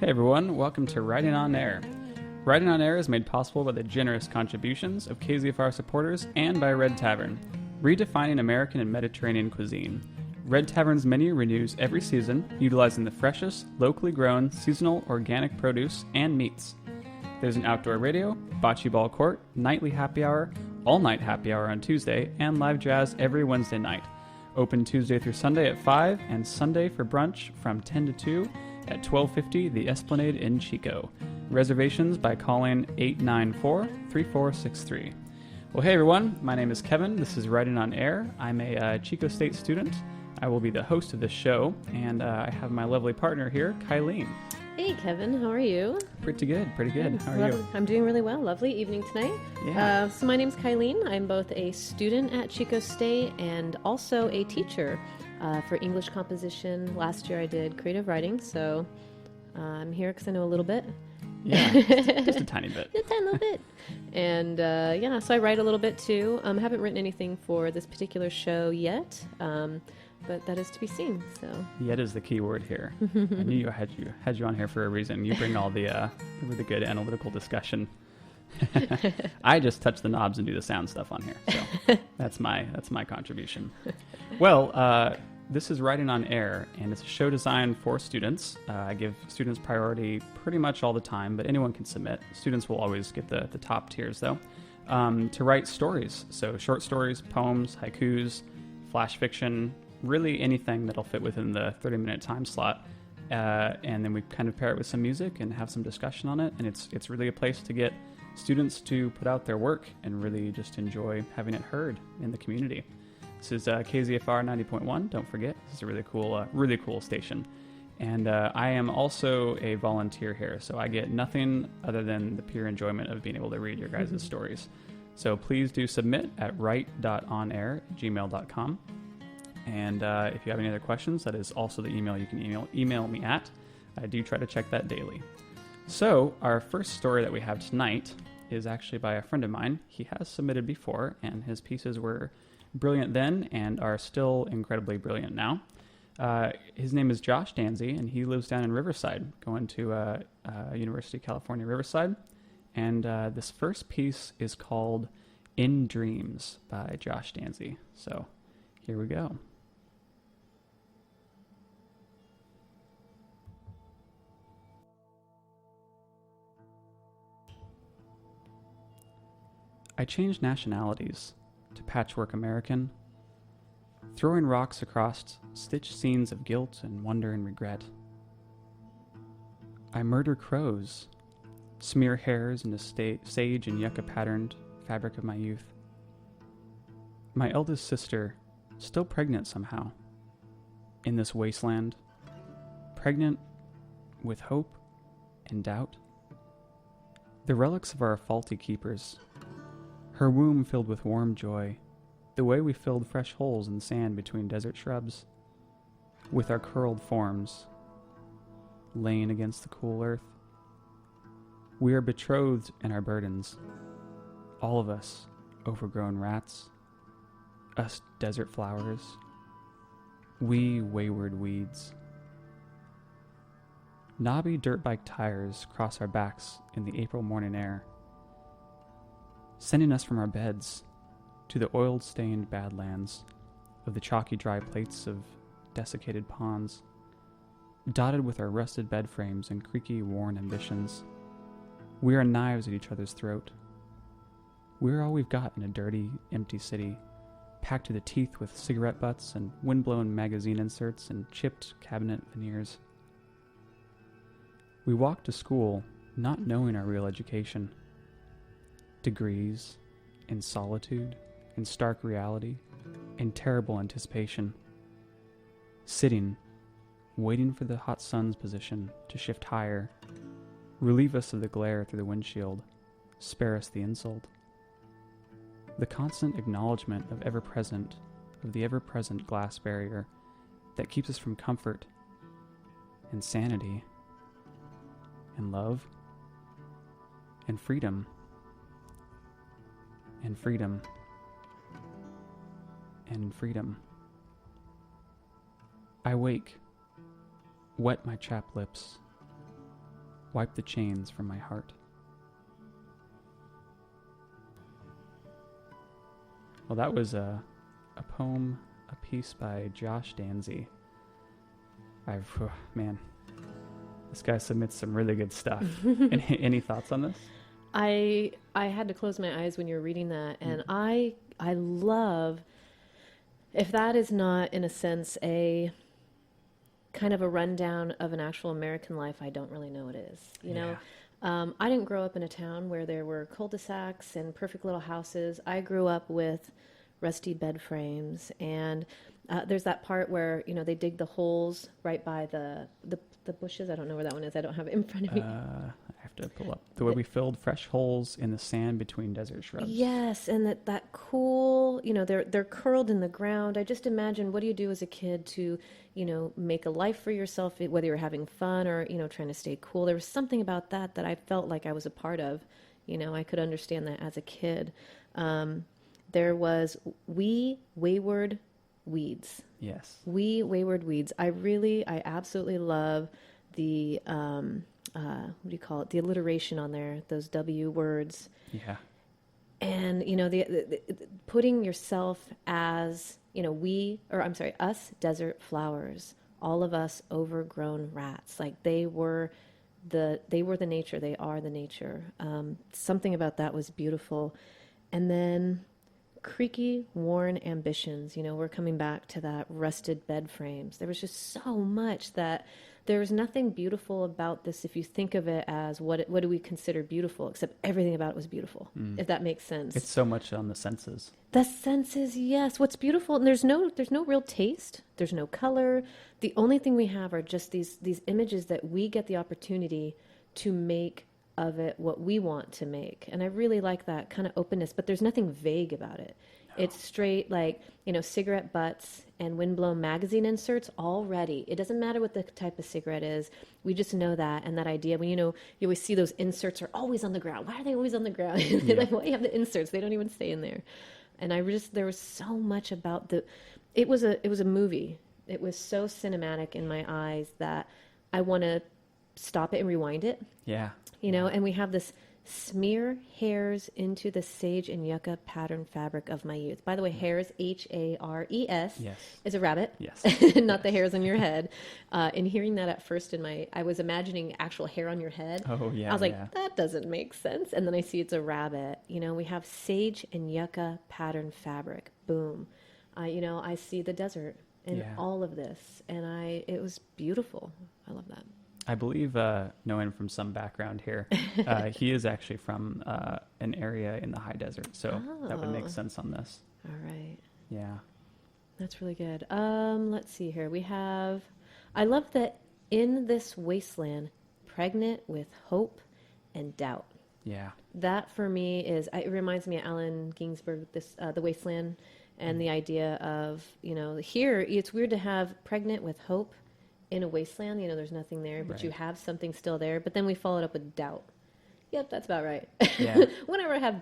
Hey everyone, welcome to Writing on Air. Writing on Air is made possible by the generous contributions of KZFR supporters and by Red Tavern, redefining American and Mediterranean cuisine. Red Tavern's menu renews every season, utilizing the freshest, locally grown, seasonal, organic produce and meats. There's an outdoor radio, bocce ball court, nightly happy hour, all-night happy hour on Tuesday, and live jazz every Wednesday night. Open Tuesday through Sunday at 5 and Sunday for brunch from 10 to 2 at 1250 The Esplanade in Chico. Reservations by calling 894-3463. Well, hey everyone, my name is Kevin. This is Writing on Air. I'm a Chico State student. I will be the host of this show, and I have my lovely partner here, Kylene. Hey Kevin, how are you? Pretty good. How are you? I'm doing really well. Lovely evening tonight. Yeah. So my name's Kylene. I'm both a student at Chico State and also a teacher for English composition. Last year I did creative writing, so I'm here because I know a little bit. Yeah, just a tiny bit. Just a little bit. And so I write a little bit too. Haven't written anything for this particular show yet, but that is to be seen. So Yet is the key word here. I knew I had you on here for a reason. You bring all the really good analytical discussion. I just touch the knobs and do the sound stuff on here. So that's my contribution. Well, this is Writing on Air, and it's a show designed for students. I give students priority pretty much all the time, but anyone can submit. Students will always get the top tiers, though, to write stories. So short stories, poems, haikus, flash fiction, really anything that'll fit within the 30-minute time slot. And then we kind of pair it with some music and have some discussion on it, and it's really a place to get students to put out their work and really just enjoy having it heard in the community. This is KZFR 90.1. Don't forget, this is a really cool station. And I am also a volunteer here, so I get nothing other than the pure enjoyment of being able to read your guys' stories. So please do submit at write.onair@gmail.com. And if you have any other questions, that is also the email you can email me at. I do try to check that daily. So our first story that we have tonight is actually by a friend of mine. He has submitted before, and his pieces were brilliant then and are still incredibly brilliant now. His name is Josh Danzy, and he lives down in Riverside, going to University of California, Riverside. And this first piece is called In Dreams by Josh Danzy. So here we go. I changed nationalities to patchwork American, throwing rocks across stitched scenes of guilt and wonder and regret. I murder crows, smear hairs into sage and yucca patterned fabric of my youth. My eldest sister, still pregnant somehow, in this wasteland, pregnant with hope and doubt. The relics of our faulty keepers, her womb filled with warm joy, the way we filled fresh holes in sand between desert shrubs, with our curled forms, laying against the cool earth. We are betrothed in our burdens, all of us overgrown rats, us desert flowers, we wayward weeds. Knobby dirt bike tires cross our backs in the April morning air, sending us from our beds to the oil-stained badlands of the chalky dry plates of desiccated ponds, dotted with our rusted bed frames and creaky, worn ambitions. We are knives at each other's throat. We're all we've got in a dirty, empty city, packed to the teeth with cigarette butts and windblown magazine inserts and chipped cabinet veneers. We walk to school not knowing our real education. Degrees, in solitude, in stark reality, in terrible anticipation. Sitting, waiting for the hot sun's position to shift higher, relieve us of the glare through the windshield, spare us the insult. The constant acknowledgement of the ever-present glass barrier that keeps us from comfort and sanity and love and freedom. And freedom. And freedom. I wake, wet my chapped lips, Wipe the chains from my heart. Well, that was a poem, a piece by Josh Danzy. Man, this guy submits some really good stuff. Any thoughts on this? I had to close my eyes when you were reading that, and I love, if that is not in a sense a kind of a rundown of an actual American life, I don't really know what it is. You know, I didn't grow up in a town where there were cul-de-sacs and perfect little houses. I grew up with rusty bed frames, and there's that part where, you know, they dig the holes right by the bushes. I don't know where that one is. I don't have it in front of me. I have to pull up the way we filled fresh holes in the sand between desert shrubs. Yes, and that cool, you know, they're curled in the ground. I just imagine, what do you do as a kid to, you know, make a life for yourself, whether you're having fun or, you know, trying to stay cool. There was something about that I felt like I was a part of. You know, I could understand that as a kid. There was We Wayward Weeds. Yes. We Wayward Weeds. I absolutely love the, what do you call it? The alliteration on there, those W words. Yeah. And, you know, the putting yourself as, you know, us desert flowers, all of us overgrown rats. Like they were the nature. They are the nature. Something about that was beautiful. And then creaky, worn ambitions. You know, we're coming back to that rusted bed frames. There was just so much that there was nothing beautiful about this if you think of it as what do we consider beautiful, except everything about it was beautiful, if that makes sense. It's so much on the senses. The senses, yes. What's beautiful, and there's no real taste. There's no color. The only thing we have are just these images that we get the opportunity to make of it what we want to make. And I really like that kind of openness, but there's nothing vague about it. No. It's straight, like, you know, cigarette butts and windblown magazine inserts already. It doesn't matter what the type of cigarette is. We just know that, and that idea. When, you know, you always see those inserts are always on the ground. Why are they always on the ground? Yeah. Like, why do you have the inserts? They don't even stay in there. And there was so much about it was a movie. It was so cinematic in my eyes that I want to stop it and rewind it. Yeah. You know, and we have this smear hairs into the sage and yucca pattern fabric of my youth. By the way, hairs, Hares, yes, is a rabbit. Yes. Not the hairs on your head. And hearing that at first I was imagining actual hair on your head. Oh, yeah. I was like, that doesn't make sense. And then I see it's a rabbit. You know, we have sage and yucca pattern fabric. Boom. You know, I see the desert in all of this. And it was beautiful. I love that. I believe, knowing from some background here, he is actually from an area in the high desert, so that would make sense on this. All right. Yeah. That's really good. Let's see here. I love that in this wasteland, pregnant with hope and doubt. Yeah. That for me it reminds me of Allen Ginsberg, The Wasteland, and the idea of, you know, here it's weird to have pregnant with hope in a wasteland. You know, there's nothing there, but you have something still there. But then we followed up with doubt. Yep, that's about right. Yeah. Whenever I have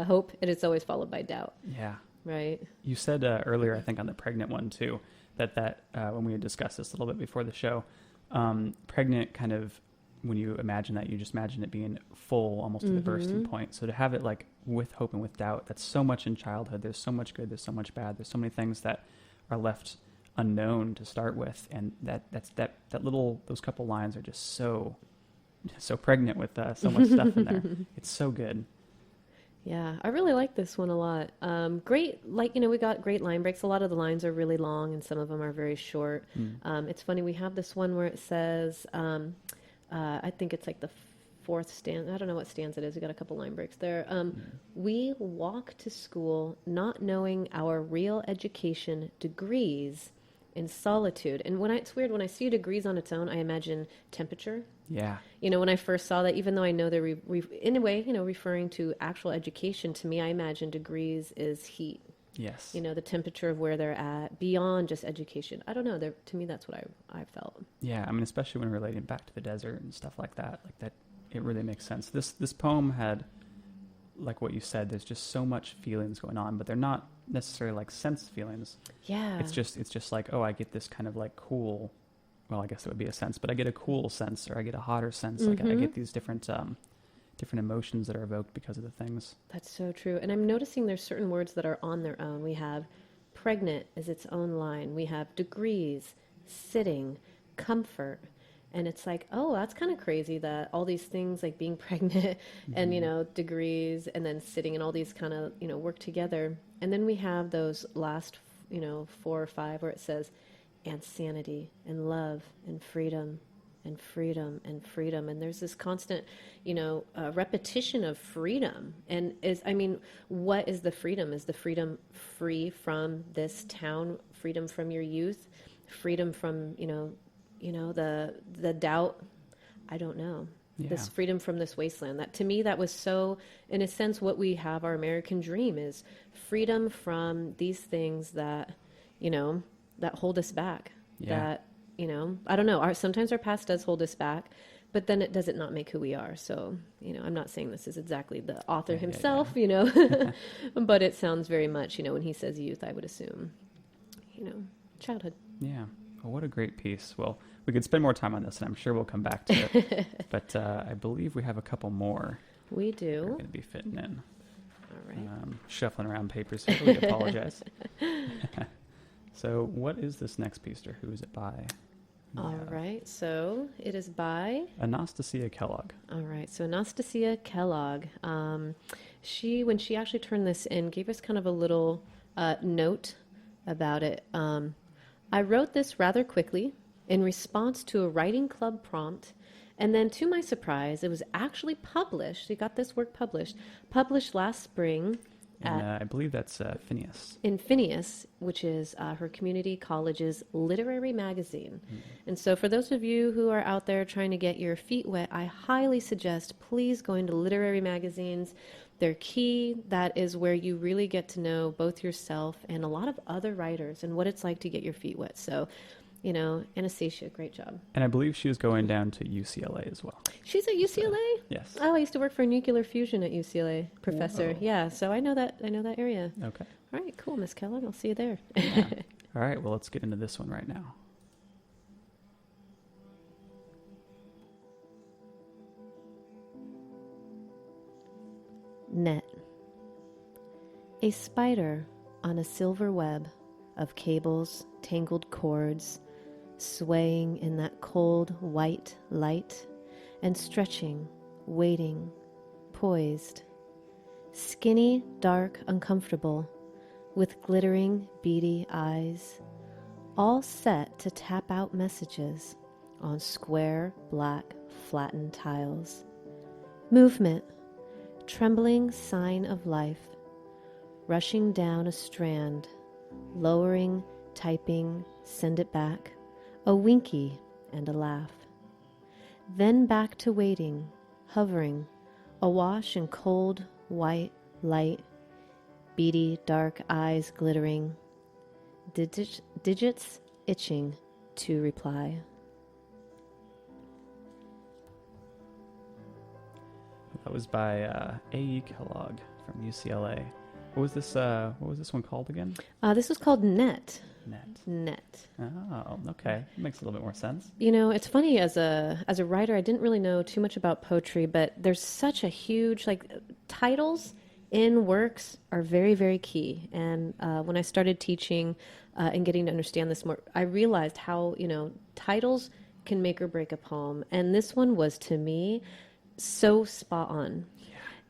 hope, it is always followed by doubt. Yeah. Right. You said earlier, I think on the pregnant one too, that when we had discussed this a little bit before the show, pregnant kind of, when you imagine that, you just imagine it being full almost to the bursting point. So to have it like with hope and with doubt, that's so much in childhood. There's so much good. There's so much bad. There's so many things that are left unknown to start with, and those couple lines are just so pregnant with so much stuff in there. It's so good. Yeah, I really like this one a lot. Great, like, you know, we got great line breaks. A lot of the lines are really long, and some of them are very short. It's funny, we have this one where it says, I think it's like the fourth stanza. I don't know what stanza it is. We got a couple line breaks there. We walk to school not knowing our real education degrees in solitude. And it's weird, when I see degrees on its own, I imagine temperature. Yeah. You know, when I first saw that, even though I know they're in a way, you know, referring to actual education, to me, I imagine degrees is heat. Yes. You know, the temperature of where they're at beyond just education. I don't know. To me, that's what I felt. Yeah. I mean, especially when relating back to the desert and stuff like that, it really makes sense. This poem had, like what you said, there's just so much feelings going on, but they're not necessarily like sense feelings. Yeah. It's just like, oh, I get this kind of like cool well, I guess it would be a sense, but I get a cool sense, or I get a hotter sense. Like I get these different emotions that are evoked because of the things. That's so true. And I'm noticing there's certain words that are on their own. We have pregnant as its own line. We have degrees, sitting, comfort. And it's like, oh, that's kind of crazy that all these things like being pregnant and, degrees and then sitting and all these kind of, work together. And then we have those last, 4 or 5 where it says, and sanity and love and freedom and freedom and freedom. And there's this constant, repetition of freedom. And what is the freedom? Is the freedom free from this town, freedom from your youth, freedom from, the doubt? I don't know. Yeah. This freedom from this wasteland. That to me, that was so, in a sense, what we have, our American dream is freedom from these things that, that hold us back. Yeah. That, I don't know. Sometimes our past does hold us back, but then it doesn't not make who we are. So, I'm not saying this is exactly the author himself, but it sounds very much, when he says youth, I would assume, childhood. Yeah. Well, what a great piece. Well, we could spend more time on this, and I'm sure we'll come back to it. But I believe we have a couple more. We do. We're going to be fitting in. All right. Shuffling around papers here. We apologize. So what is this next piece, or who is it by? All right. So it is by Anastasia Kellogg. All right. So Anastasia Kellogg. When she actually turned this in, gave us kind of a little note about it. I wrote this rather quickly in response to a writing club prompt, and then to my surprise, it was actually published. We got this work published last spring. And I believe that's Phineas. In Phineas, which is her community college's literary magazine. And so for those of you who are out there trying to get your feet wet, I highly suggest please going to literary magazines. They're key. That is where you really get to know both yourself and a lot of other writers and what it's like to get your feet wet. So, Anastasia, great job. And I believe she was going down to UCLA as well. She's at UCLA? So, yes. Oh, I used to work for nuclear fusion at UCLA, professor. Whoa. Yeah, so I know that area. Okay. All right, cool, Miss Kellogg. I'll see you there. Yeah. All right, well, let's get into this one right now. Net. A spider on a silver web of cables, tangled cords, swaying in that cold white light and stretching, waiting, poised. Skinny, dark, uncomfortable, with glittering, beady eyes, all set to tap out messages on square, black, flattened tiles. Movement. Trembling sign of life, rushing down a strand, lowering, typing, send it back, a winky and a laugh. Then back to waiting, hovering, awash in cold, white light, beady, dark eyes glittering, digits itching to reply. That was by A.E. Kellogg from UCLA. What was this one called again? This was called Net. Net. Oh, okay. Makes a little bit more sense. It's funny, as a writer, I didn't really know too much about poetry, but there's such a huge, titles in works are very, very key. And when I started teaching and getting to understand this more, I realized how, titles can make or break a poem. And this one was, to me, so spot on.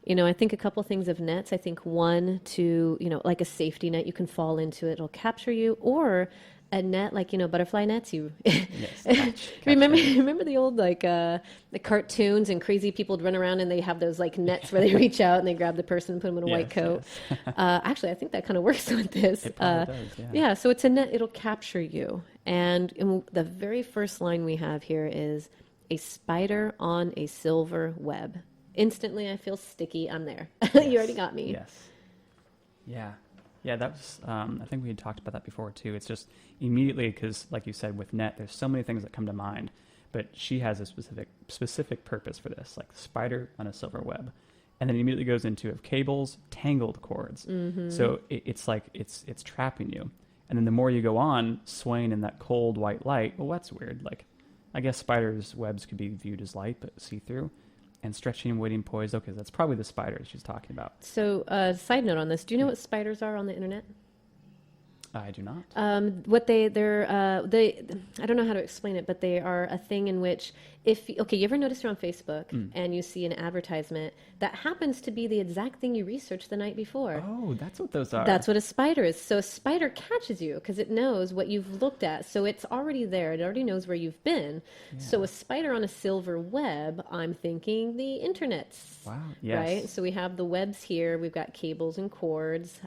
Yeah. I think a couple things of nets. I think one, to, like a safety net, you can fall into it. It'll capture you. Or a net, butterfly nets. You catch remember the old, the cartoons and crazy people would run around and they have those, nets where they reach out and they grab the person and put them in a white coat. Yes. Actually, I think that kind of works with this. It probably does, yeah. Yeah, so it's a net. It'll capture you. And the very first line we have here is, a spider on a silver web. Instantly, I feel sticky. I'm there. Yes. You already got me. Yes. Yeah. Yeah, that was, I think we had talked about that before, too. It's just immediately, because, like you said, with net, there's so many things that come to mind. But she has a specific purpose for this, like spider on a silver web. And then it immediately goes into cables, tangled cords. Mm-hmm. So it's like it's trapping you. And then the more you go on, swaying in that cold white light, well, that's weird. I guess spiders' webs could be viewed as light, but see-through. And stretching and waiting poised. Okay, that's probably the spiders she's talking about. So, side note on this: do you know what spiders are on the internet? I do not. What they're I don't know how to explain it, but they are a thing in which you ever notice you're on Facebook and you see an advertisement that happens to be the exact thing you researched the night before. Oh, that's what those are. That's what a spider is. So a spider catches you because it knows what you've looked at. So it's already there. It already knows where you've been. Yeah. So a spider on a silver web, I'm thinking the internet's. Wow. Yes. Right? So we have the webs here. We've got cables and cords.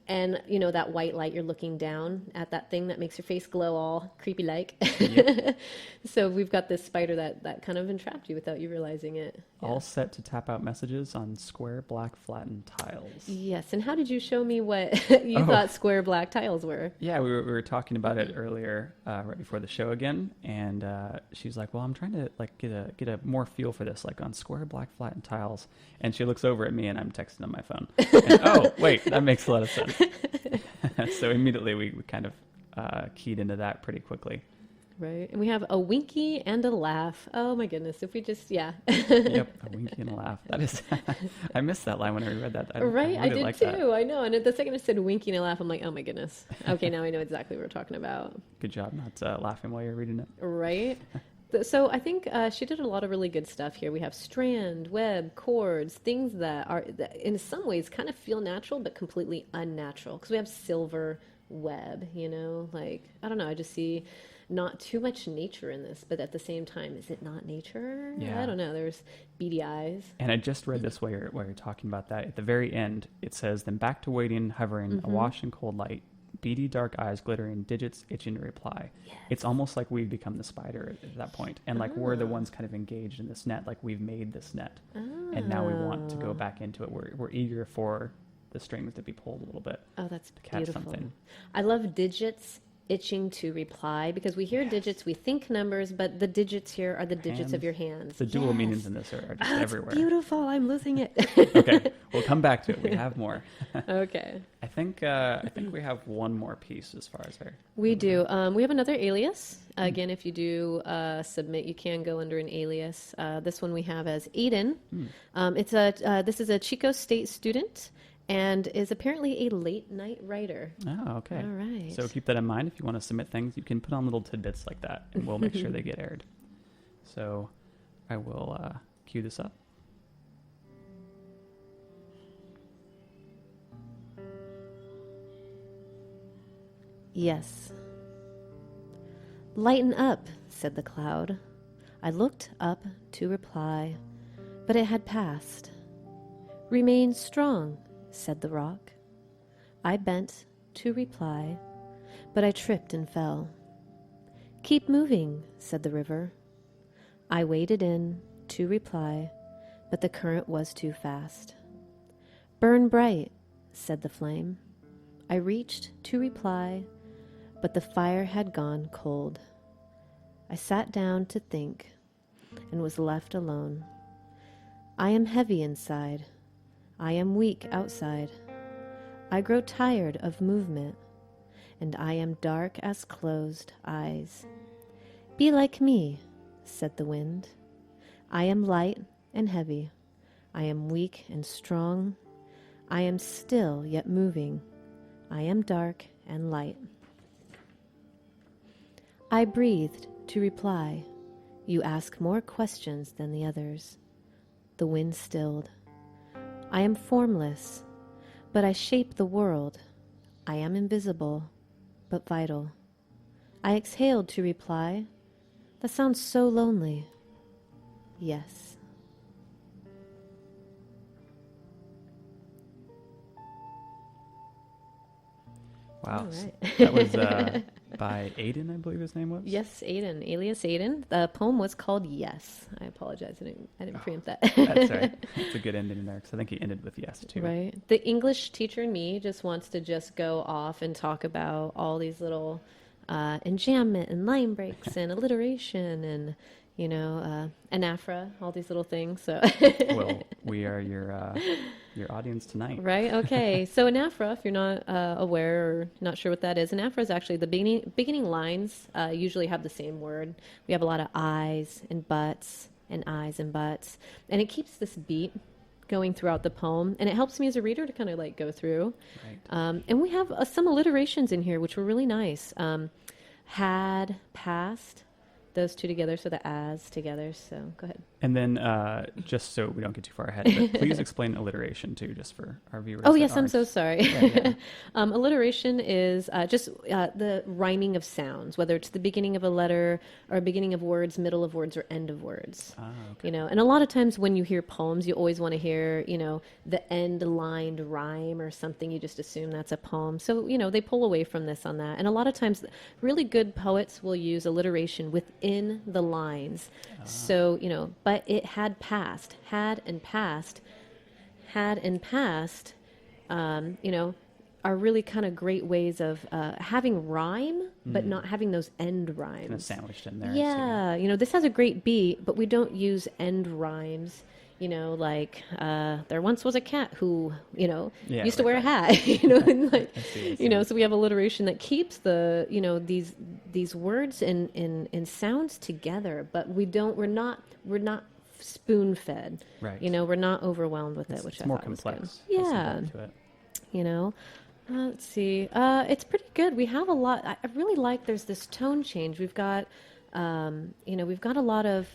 And, you know, that white light, you're looking down at that thing that makes your face glow all creepy-like. Yep. So we've got this spider that kind of entrapped you without you realizing it. Yeah. All set to tap out messages on square black flattened tiles. Yes. And how did you show me what you thought square black tiles were? Yeah, we were talking about it earlier, right before the show again. And she's like, well, I'm trying to like get a more feel for this, like on square black flattened tiles. And she looks over at me and I'm texting on my phone. And, oh, wait, that makes a lot of sense. So immediately we kind of keyed into that pretty quickly. Right. And we have a winky and a laugh. Oh my goodness. If we just, Yep. A winky and a laugh. That is, I missed that line when I read that. I really did like too. That. I know. And the second I said winky and a laugh, I'm like, oh my goodness. Okay. Now I know exactly what we're talking about. Good job not laughing while you're reading it. Right. So I think she did a lot of really good stuff here. We have strand, web, cords, things that in some ways kind of feel natural, but completely unnatural. Because we have silver web, you know, like, I don't know. I just see not too much nature in this, but at the same time, is it not nature? Yeah. I don't know. There's beady eyes. And I just read this while you're talking about that. At the very end, it says, then back to waiting, hovering, awash in cold light, beady dark eyes glittering, digits itching to reply. Yes. It's almost like we've become the spider at that point. And like we're the ones kind of engaged in this net, like we've made this net. And now we want to go back into it. We're eager for the strings to be pulled a little bit. Oh, that's to catch beautiful. Something. I love digits itching to reply because we hear digits, we think numbers, but the digits here are the digits of your hands. The dual meanings in this are just everywhere. Beautiful. I'm losing it. Okay, we'll come back to it. We have more. Okay. I think we have one more piece as far as our. We do. We have another alias. Again, if you do submit, you can go under an alias. This one we have as Aiden. This is a Chico State student. And is apparently a late night writer. Oh, okay. All right. So keep that in mind. If you want to submit things, you can put on little tidbits like that, and we'll make sure they get aired. So I will cue this up. Yes. Lighten up, said the cloud. I looked up to reply, but it had passed. Remain strong, said the rock. I bent to reply, but I tripped and fell. Keep moving, said the river. I waded in to reply, but the current was too fast. Burn bright, said the flame. I reached to reply, but the fire had gone cold. I sat down to think and was left alone. I am heavy inside. I am weak outside. I grow tired of movement, and I am dark as closed eyes. Be like me, said the wind. I am light and heavy. I am weak and strong. I am still yet moving. I am dark and light. I breathed to reply. You ask more questions than the others. The wind stilled. I am formless, but I shape the world. I am invisible, but vital. I exhaled to reply. That sounds so lonely. Yes. Wow. Right. That was by Aiden, I believe his name was? Yes, Aiden, alias Aiden. The poem was called Yes. I apologize. I didn't preempt that. That's right. It's a good ending in there because I think he ended with yes, too. Right. The English teacher in me just wants to just go off and talk about all these little enjambment and line breaks and alliteration and, anaphora, all these little things. So well, we are your your audience tonight. Right. Okay. So anaphora, if you're not aware or not sure what that is, anaphora is actually the beginning lines usually have the same word. We have a lot of I's and buts and I's and buts, and it keeps this beat going throughout the poem, and it helps me as a reader to kind of like go through. Right. And we have some alliterations in here, which were really nice. Had, past, those two together, so the as together. So go ahead. And then, just so we don't get too far ahead, but please explain alliteration too, just for our viewers. Oh, that yes, I'm aren't- so sorry. Yeah. Alliteration is just the rhyming of sounds, whether it's the beginning of a letter or beginning of words, middle of words, or end of words. Ah, okay. You know, and a lot of times when you hear poems, you always want to hear, you know, the end-lined rhyme or something. You just assume that's a poem. So, you know, they pull away from this on that. And a lot of times, really good poets will use alliteration within the lines. So, you know, but it had passed, had and passed, you know, are really kind of great ways of having rhyme, but not having those end rhymes. Kind of sandwiched in there. Yeah, you know, this has a great beat, but we don't use end rhymes. You know, like there once was a cat who, you know, used to wear a hat. You know, and like, I see. you know, so we have alliteration that keeps the, you know, these words and sounds together, but we're not spoon fed. Right. You know, we're not overwhelmed with it, It's which I more thought was complex. good. There's some Yeah. depth to it. You know, let's see. It's pretty good. We have a lot. I really like. There's this tone change. We've got, you know, we've got a lot of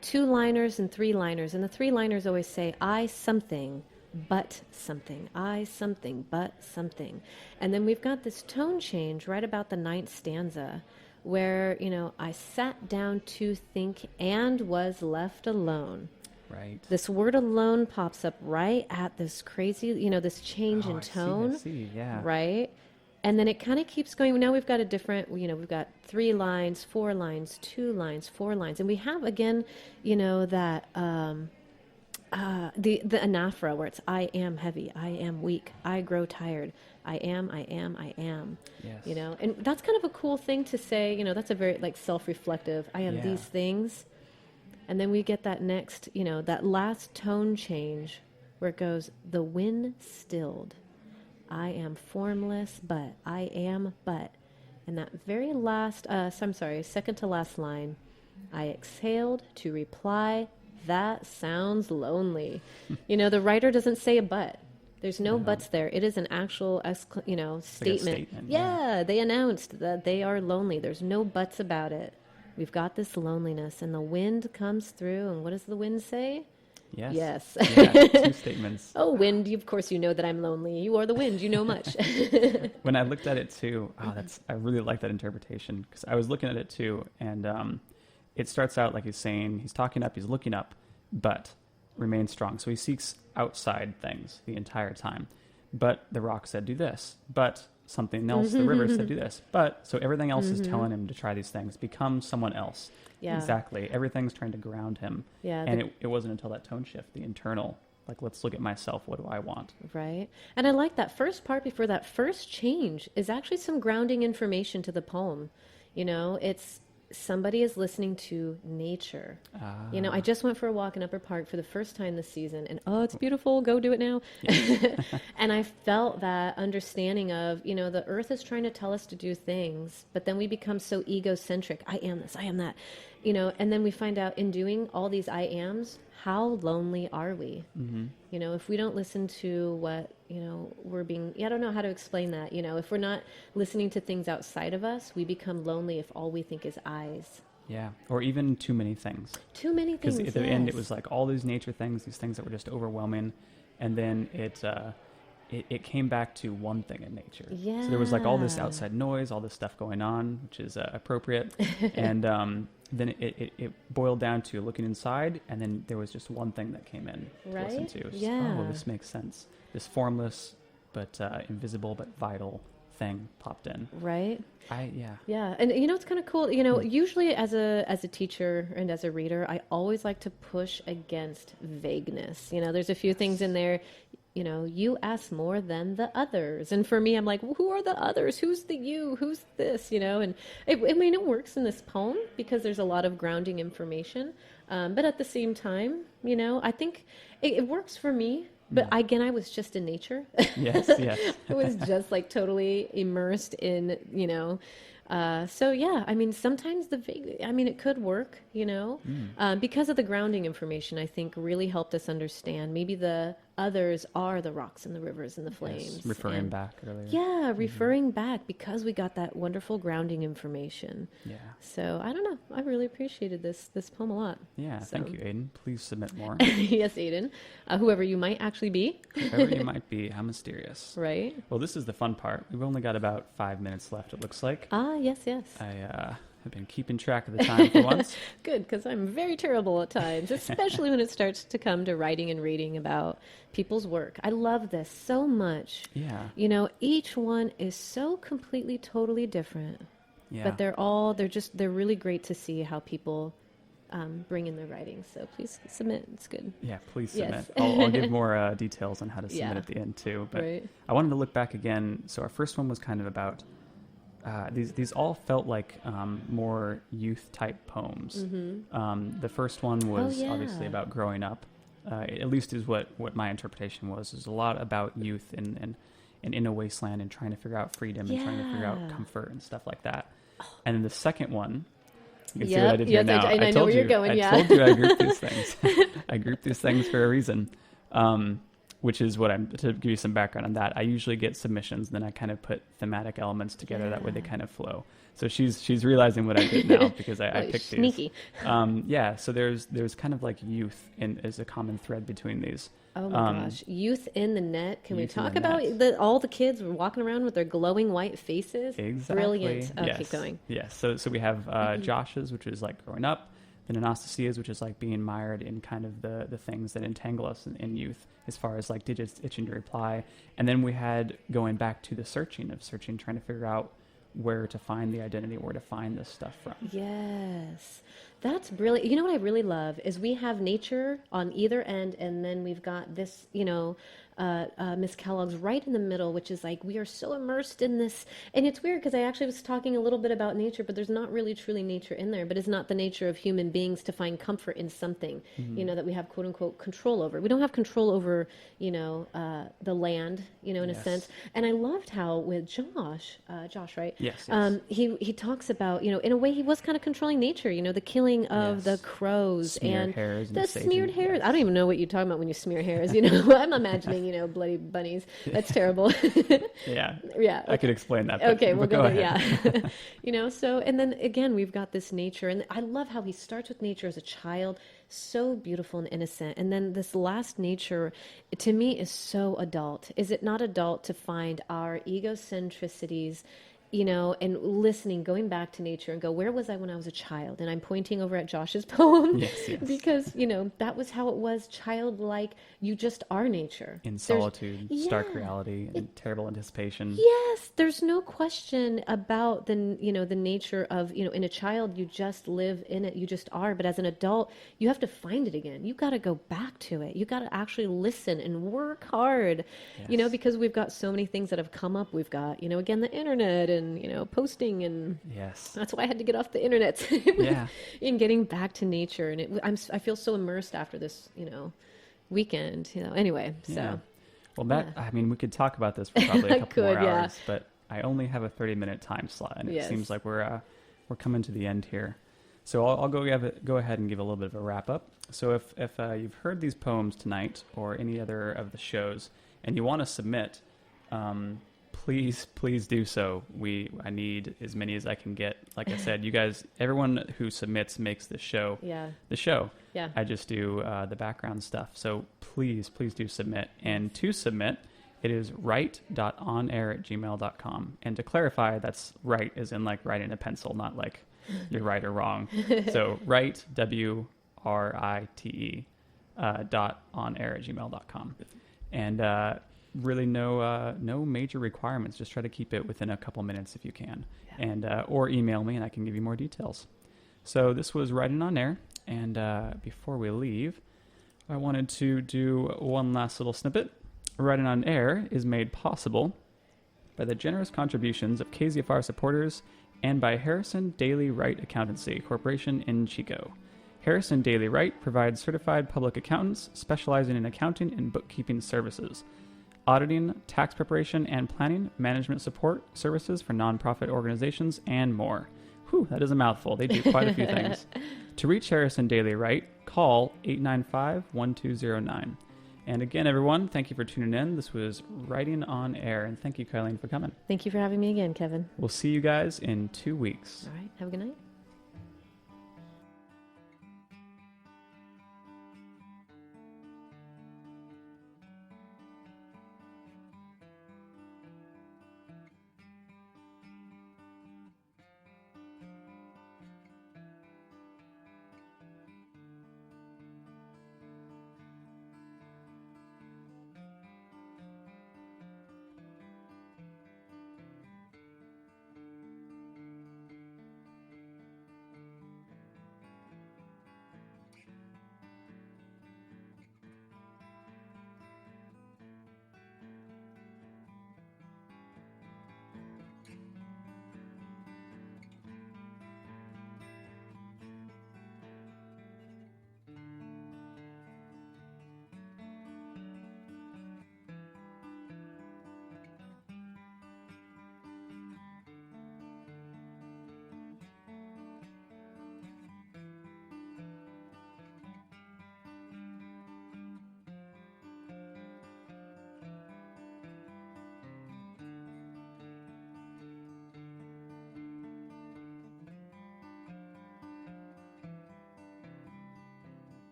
two-liners and three-liners, and the three-liners always say "I something, but something. I something, but something," and then we've got this tone change right about the ninth stanza, where you know I sat down to think and was left alone. Right. This word alone pops up right at this crazy, you know, this change in I tone. see, yeah. Right? And then it kind of keeps going. Now we've got a different, you know, we've got 3 lines, 4 lines, 2 lines, 4 lines. And we have, again, you know, that the anaphora where it's I am heavy, I am weak, I grow tired, I am. Yes. You know, and that's kind of a cool thing to say. You know, that's a very, like, self-reflective, I am Yeah. these things. And then we get that next, you know, that last tone change where it goes, the wind stilled. I am formless, but I am but. And that very last, second to last line, I exhaled to reply, that sounds lonely. You know, the writer doesn't say a but. There's no buts there. It is an actual, you know, statement. statement, Yeah, they announced that they are lonely. There's no buts about it. We've got this loneliness, and the wind comes through, and what does the wind say? Yes. Yes. Yeah, 2 statements. Oh, wind, of course you know that I'm lonely. You are the wind, you know much. When I looked at it too, I really like that interpretation, because I was looking at it too, and it starts out like he's saying, he's talking up, he's looking up, but remain strong. So he seeks outside things the entire time. But the rock said, do this. But something else, the river said, do this. But, so everything else is telling him to try these things, become someone else. Yeah. Exactly. Everything's trying to ground him. Yeah. And it wasn't until that tone shift, the internal, like, let's look at myself. What do I want? Right. And I like that first part before that first change is actually some grounding information to the poem. You know, it's somebody is listening to nature. You know, I just went for a walk in Upper Park for the first time this season, and oh, it's beautiful. Go do it now. Yes. And I felt that understanding of, you know, the earth is trying to tell us to do things, but then we become so egocentric. I am this, I am that, you know, and then we find out in doing all these I ams, how lonely are we? Mm-hmm. You know, if we don't listen to what, you know, we're being, I don't know how to explain that. You know, if we're not listening to things outside of us, we become lonely if all we think is eyes. Yeah. Or even too many things. Too many things, Because at the end, it was like all these nature things, these things that were just overwhelming. And then it came back to one thing in nature. Yeah. So there was like all this outside noise, all this stuff going on, which is appropriate. And then it boiled down to looking inside, and then there was just one thing that came in to listen to. It was just, Yeah. oh, this makes sense. This formless but invisible but vital thing popped in. Right. Yeah. And you know, it's kind of cool. You know, usually as a teacher and as a reader, I always like to push against vagueness. You know, there's a few things in there. You know, you ask more than the others. And for me, I'm like, well, who are the others? Who's the you? Who's this? You know, and I mean, it works in this poem because there's a lot of grounding information. But at the same time, you know, I think it works for me But again, I was just in nature. Yes, yes. I was just like totally immersed in, so yeah, I mean, sometimes it could work, because of the grounding information, I think really helped us understand maybe the others are the rocks and the rivers and the flames. Yes, referring back earlier. Yeah, referring back because we got that wonderful grounding information. Yeah. So I don't know. I really appreciated this poem a lot. Yeah, So. thank you, Aiden. Please submit more. Yes, Aiden. Whoever you might actually be. Whoever you might be, how mysterious. Right. Well, this is the fun part. We've only got about 5 minutes left, it looks like. Ah, yes. I have been keeping track of the time for once. Good, because I'm very terrible at times, especially when it starts to come to writing and reading about people's work. I love this so much. Yeah. Each one is so completely, totally different. Yeah. But they're really great to see how people bring in their writing. So please submit. It's good. Yeah, please submit. Yes. I'll give more details on how to submit Yeah. at the end too. But Right. I wanted to look back again. So our first one was kind of about these all felt like more youth type poems. Mm-hmm. The first one was yeah. obviously about growing up. At least is what my interpretation was. Is a lot about youth and in a wasteland and trying to figure out freedom and trying to figure out Yeah. comfort and stuff like that. And then the second one, you can see Yep. what I did here Yes, now. I know where you're going, yeah. I told you I grouped these things. I grouped these things for a reason. Which is what to give you some background on that. I usually get submissions, then I kind of put thematic elements together. Yeah. That way they kind of flow. So she's realizing what I did now because I picked sneaky. these. Yeah. So there's kind of like youth as a common thread between these. Oh my gosh. Youth in the net. Can we Youth in talk the about net. all the kids were walking around with their glowing white faces? Exactly. Brilliant. Oh, Yes. keep going. Yes. So we have Josh's, which is like growing up, then Anastasia's, which is like being mired in kind of the things that entangle us in youth, as far as like digits itching to reply. And then we had going back to the searching, trying to figure out where to find the identity, where to find this stuff from. Yes. That's brilliant. You know what I really love is we have nature on either end, and then we've got this, Miss Kellogg's right in the middle, which is like we are so immersed in this. And it's weird because I actually was talking a little bit about nature, but there's not really truly nature in there. But it's not the nature of human beings to find comfort in something, that we have quote unquote control over. We don't have control over, the land, in a Yes. sense. And I loved how with Josh, right? Yes. He talks about, in a way he was kind of controlling nature, the killing of Yes. the crows Smeared and hairs and the saging, smeared hairs. yes. I don't even know what you're talking about when you smear hairs, I'm imagining, bloody bunnies. That's terrible. Yeah. Yeah. I could explain that. But, Okay, we'll but go ahead. there. Yeah. So, and then again, we've got this nature, and I love how he starts with nature as a child, so beautiful and innocent. And then this last nature, to me, is so adult. Is it not adult to find our egocentricities, and listening, going back to nature and go, where was I when I was a child? And I'm pointing over at Josh's poem Yes. because, that was how it was, childlike. You just are nature. In There's- solitude, stark Yeah. reality, and terrible anticipation. Yes, there's no question about the nature of, in a child, you just live in it, you just are. But as an adult, you have to find it again. You got to go back to it. You got to actually listen and work hard, Yes. because we've got so many things that have come up. We've got, again, the internet and, posting, and Yes. that's why I had to get off the internet Yeah. in getting back to nature. And I feel so immersed after this, weekend, anyway, so. Yeah. Well, we could talk about this for probably a couple more hours, but I only have a 30-minute time slot, and Yes. it seems like we're coming to the end here. So I'll go ahead and give a little bit of a wrap up. So if you've heard these poems tonight or any other of the shows, and you want to submit, please do so. I need as many as I can get. Like I said, you guys, everyone who submits makes the show. Yeah. The show. Yeah. I just do the background stuff. So please do submit. And to submit, it is write.onair@gmail.com. And to clarify, that's write as in like writing a pencil, not like you're right or wrong. So write, WRITE, .onair@gmail.com. And really no major requirements. Just try to keep it within a couple minutes if you can. Yeah. And or email me and I can give you more details. So this was Writing on Air. And before we leave, I wanted to do one last little snippet. Writing on Air is made possible by the generous contributions of KZFR supporters and by Harrison Daily Wright Accountancy Corporation in Chico. Harrison Daily Wright provides certified public accountants specializing in accounting and bookkeeping services, auditing, tax preparation and planning, management support services for nonprofit organizations, and more. Whew, that is a mouthful. They do quite a few things. To reach Harrison Daily Wright, call 895-1209. And again, everyone, thank you for tuning in. This was Writing on Air, and thank you, Kylene, for coming. Thank you for having me again, Kevin. We'll see you guys in 2 weeks. All right. Have a good night.